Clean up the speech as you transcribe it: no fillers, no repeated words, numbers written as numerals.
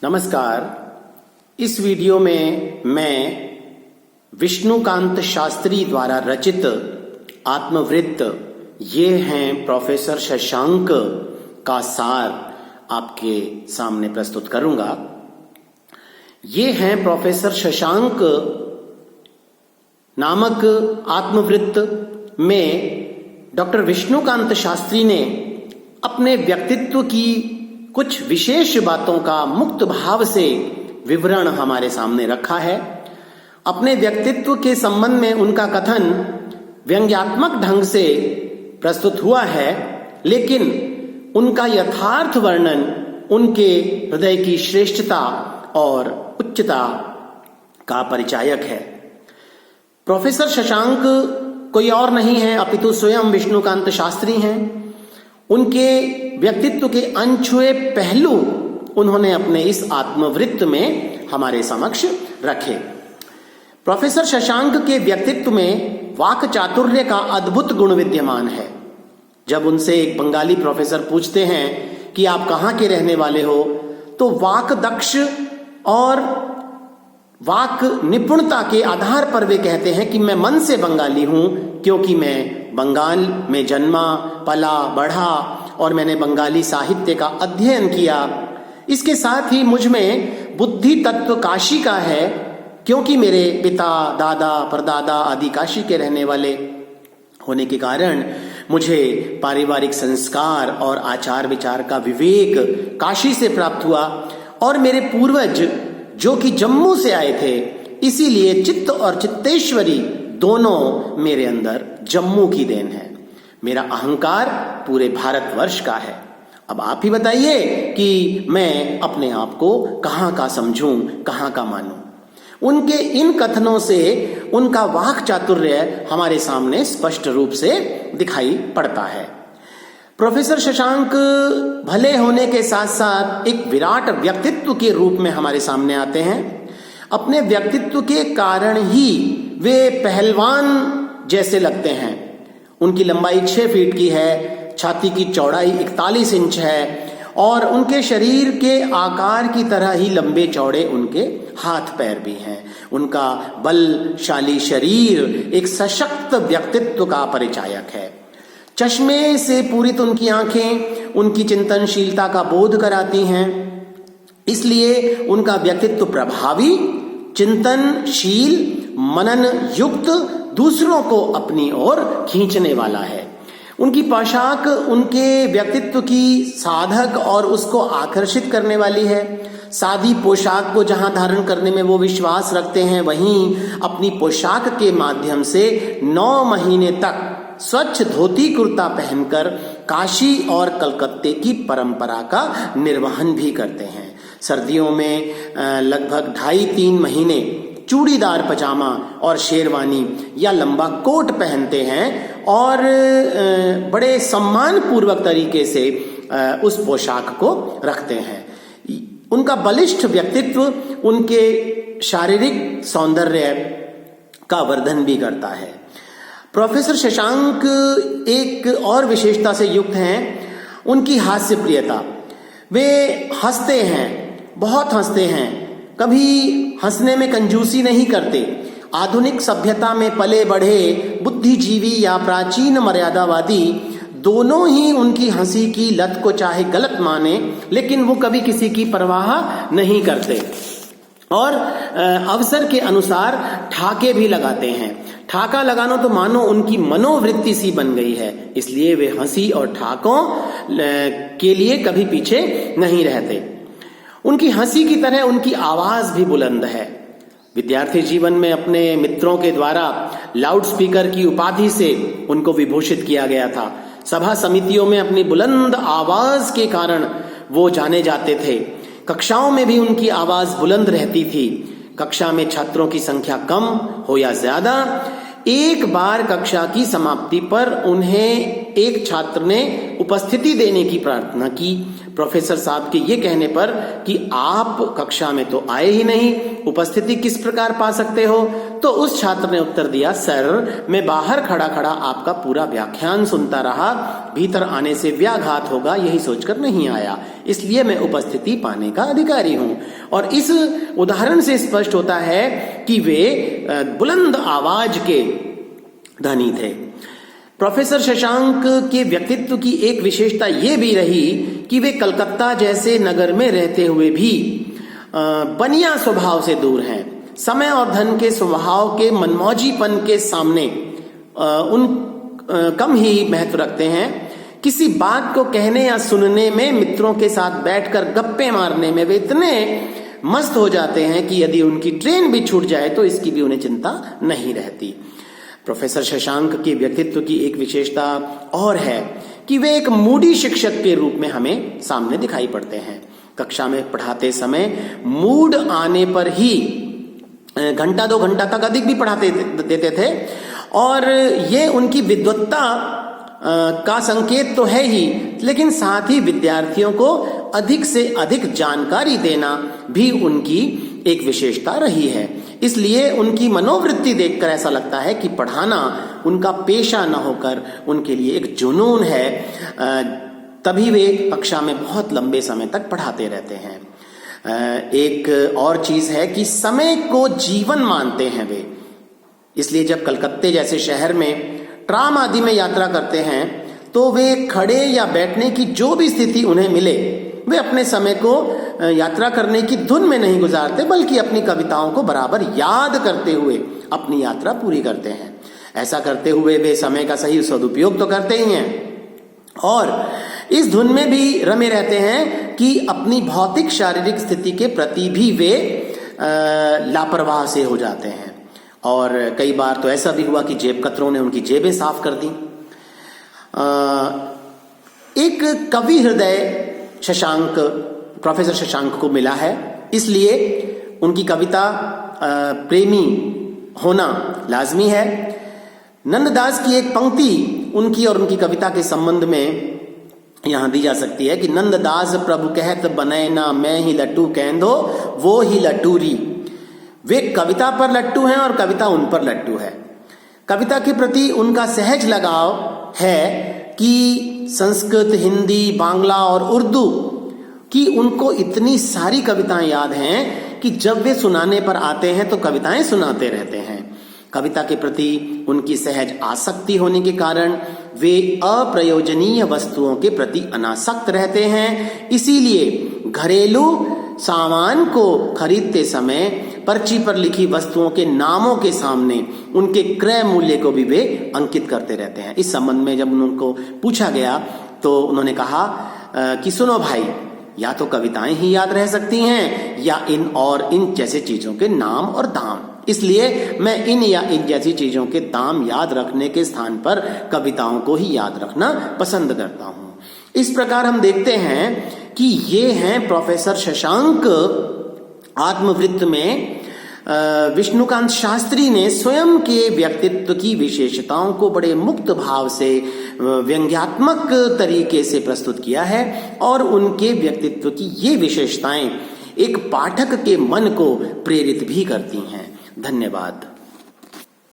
नमस्कार। इस वीडियो में मैं विष्णुकांत शास्त्री द्वारा रचित आत्मवृत्त ये हैं प्रोफेसर शशांक का सार आपके सामने प्रस्तुत करूंगा। ये हैं प्रोफेसर शशांक नामक आत्मवृत्त में डॉक्टर विष्णुकांत शास्त्री ने अपने व्यक्तित्व की कुछ विशेष बातों का मुक्त भाव से विवरण हमारे सामने रखा है। अपने व्यक्तित्व के संबंध में उनका कथन व्यंग्यात्मक ढंग से प्रस्तुत हुआ है, लेकिन उनका यथार्थ वर्णन उनके हृदय की श्रेष्ठता और उच्चता का परिचायक है। प्रोफेसर शशांक कोई और नहीं है अपितु स्वयं विष्णुकांत शास्त्री हैं। उनके व्यक्तित्व के अनछुए पहलू उन्होंने अपने इस आत्मवृत्त में हमारे समक्ष रखे। प्रोफेसर शशांक के व्यक्तित्व में वाक चातुर्य का अद्भुत गुण विद्यमान है। जब उनसे एक बंगाली प्रोफेसर पूछते हैं कि आप कहाँ के रहने वाले हो, तो वाक दक्ष और वाक निपुणता के आधार पर वे कहते हैं कि मैं मन से बंगाली हूं, क्योंकि मैं बंगाल में जन्मा पला बढ़ा और मैंने बंगाली साहित्य का अध्ययन किया। इसके साथ ही मुझ में बुद्धि तत्व काशी का है, क्योंकि मेरे पिता दादा परदादा आदि काशी के रहने वाले होने के कारण मुझे पारिवारिक संस्कार और आचार विचार का विवेक काशी से प्राप्त हुआ। और मेरे पूर्वज जो कि जम्मू से आए थे, इसीलिए चित्त और चित्तेश्वरी दोनों मेरे अंदर जम्मू की देन है। मेरा अहंकार पूरे भारतवर्ष का है। अब आप ही बताइए कि मैं अपने आप को कहां का समझूं, कहां का मानूं। उनके इन कथनों से उनका वाक चातुर्य हमारे सामने स्पष्ट रूप से दिखाई पड़ता है। प्रोफेसर शशांक भले होने के साथ साथ एक विराट व्यक्तित्व के रूप में हमारे सामने आते हैं। अपने व्यक्तित्व के कारण ही वे पहलवान जैसे लगते हैं। उनकी लंबाई 6 फीट की है, छाती की चौड़ाई 41 इंच है और उनके शरीर के आकार की तरह ही लंबे चौड़े उनके हाथ पैर भी हैं। उनका बलशाली शरीर एक सशक्त व्यक्तित्व का परिचायक है। चश्मे से पूरित उनकी आंखें उनकी चिंतनशीलता का बोध कराती हैं, इसलिए उनका व्यक्तित्व प्रभावी, चिंतनशील, मनन युक्त, दूसरों को अपनी ओर खींचने वाला है। उनकी पोशाक उनके व्यक्तित्व की साधक और उसको आकर्षित करने वाली है। सादी पोशाक को जहां धारण करने में वो विश्वास रखते हैं, वहीं अपनी पोशाक के माध्यम से 9 महीने तक स्वच्छ धोती कुर्ता पहनकर काशी और कलकत्ते की परंपरा का निर्वहन भी करते हैं। सर्दियों में लगभग 2.5-3 महीने चूड़ीदार पजामा और शेरवानी या लंबा कोट पहनते हैं और बड़े सम्मान पूर्वक तरीके से उस पोशाक को रखते हैं। उनका बलिष्ठ व्यक्तित्व उनके शारीरिक सौंदर्य का वर्धन भी करता है। प्रोफेसर शशांक एक और विशेषता से युक्त हैं, उनकी हास्य प्रियता। वे हंसते हैं, बहुत हंसते हैं, कभी हंसने में कंजूसी नहीं करते। आधुनिक सभ्यता में पले बढ़े बुद्धिजीवी या प्राचीन मर्यादावादी दोनों ही उनकी हंसी की लत को चाहे गलत माने, लेकिन वो कभी किसी की परवाह नहीं करते और अवसर के अनुसार ठाके भी लगाते हैं। ठाका लगाना तो मानो उनकी मनोवृत्ति सी बन गई है, इसलिए वे हंसी और ठाकों के लिए कभी पीछे नहीं रहते। उनकी हंसी की तरह उनकी आवाज भी बुलंद है। विद्यार्थी जीवन में अपने मित्रों के द्वारा लाउड स्पीकर की उपाधि से उनको विभूषित किया गया था। सभा समितियों में अपनी बुलंद आवाज के कारण वो जाने जाते थे। कक्षाओं में भी उनकी आवाज बुलंद रहती थी। कक्षा में छात्रों की संख्या कम हो या ज्यादा, एक बार कक्षा की समाप्ति पर उन्हें एक छात्र ने उपस्थिति देने की प्रार्थना की। प्रोफेसर साहब के ये कहने पर कि आप कक्षा में तो आए ही नहीं, उपस्थिति किस प्रकार पा सकते हो? तो उस छात्र ने उत्तर दिया, सर मैं बाहर खड़ा खड़ा आपका पूरा व्याख्यान सुनता रहा, भीतर आने से व्याघात होगा यही सोचकर नहीं आया, इसलिए मैं उपस्थिति पाने का अधिकारी हूं। और इस उदाहरण से स्पष्ट होता है कि वे बुलंद आवाज के धनी थे। प्रोफेसर शशांक के व्यक्तित्व की एक विशेषता यह भी रही कि वे कलकत्ता जैसे नगर में रहते हुए भी बनिया स्वभाव से दूर हैं। समय और धन के स्वभाव के मनमौजीपन के सामने कम ही महत्व रखते हैं। किसी बात को कहने या सुनने में, मित्रों के साथ बैठकर गप्पे मारने में वे इतने मस्त हो जाते हैं कि यदि उनकी ट्रेन भी छूट जाए तो इसकी भी उन्हें चिंता नहीं रहती। प्रोफेसर शशांक के व्यक्तित्व की एक विशेषता और है कि वे एक मूडी शिक्षक के रूप में हमें सामने दिखाई पड़ते हैं। कक्षा में पढ़ाते समय मूड आने पर ही घंटा 2 घंटा तक अधिक भी पढ़ाते देते थे, और ये उनकी विद्वत्ता का संकेत तो है ही, लेकिन साथ ही विद्यार्थियों को अधिक से अधिक जानकारी देना भी उनकी एक विशेषता रही है। इसलिए उनकी मनोवृत्ति देखकर ऐसा लगता है कि पढ़ाना उनका पेशा न होकर उनके लिए एक जुनून है, तभी वे कक्षा में बहुत लंबे समय तक पढ़ाते रहते हैं। एक और चीज है कि समय को जीवन मानते हैं वे, इसलिए जब कलकत्ते जैसे शहर में ट्राम आदि में यात्रा करते हैं तो वे खड़े या बैठने की जो भी स्थिति उन्हें मिले, वे अपने समय को यात्रा करने की धुन में नहीं गुजारते, बल्कि अपनी कविताओं को बराबर याद करते हुए अपनी यात्रा पूरी करते हैं। ऐसा करते हुए वे समय का सही सदुपयोग तो करते ही हैं, और इस धुन में भी रमे रहते हैं कि अपनी भौतिक शारीरिक स्थिति के प्रति भी वे लापरवाह से हो जाते हैं। और कई बार तो ऐसा भी हुआ कि जेब कतरों ने उनकी जेबें साफ कर दी। एक कवि हृदय प्रोफेसर शशांक को मिला है, इसलिए उनकी कविता प्रेमी होना लाजमी है। नंददास की एक पंक्ति उनकी और उनकी कविता के संबंध में यहां दी जा सकती है कि नंददास प्रभु कहत बने ना, मैं ही लट्टू कहंदो वो ही लट्टूरी। वे कविता पर लट्टू हैं और कविता उन पर लट्टू है। कविता के प्रति उनका सहज लगाव है कि संस्कृत, हिंदी, बांग्ला और उर्दू की उनको इतनी सारी कविताएं याद हैं कि जब वे सुनाने पर आते हैं तो कविताएं सुनाते रहते हैं। कविता के प्रति उनकी सहज आसक्ति होने के कारण वे अप्रयोजनीय वस्तुओं के प्रति अनासक्त रहते हैं। इसीलिए घरेलू सामान को खरीदते समय पर्ची पर लिखी वस्तुओं के नामों के सामने उनके क्रय मूल्य को भी वे अंकित करते रहते हैं। इस संबंध में जब उनको पूछा गया तो उन्होंने कहा कि सुनो भाई, या तो कविताएं ही याद रह सकती हैं या इन जैसे चीजों के नाम और दाम। इसलिए मैं इन या इन जैसी चीजों के दाम याद रखने के स्थान पर कविताओं को ही याद रखना पसंद करता हूं। इस प्रकार हम देखते हैं कि ये हैं प्रोफेसर शशांक। आत्मवृत्त में विष्णुकांत शास्त्री ने स्वयं के व्यक्तित्व की विशेषताओं को बड़े मुक्त भाव से व्यंग्यात्मक तरीके से प्रस्तुत किया है, और उनके व्यक्तित्व की ये विशेषताएं एक पाठक के मन को प्रेरित भी करती हैं। धन्यवाद।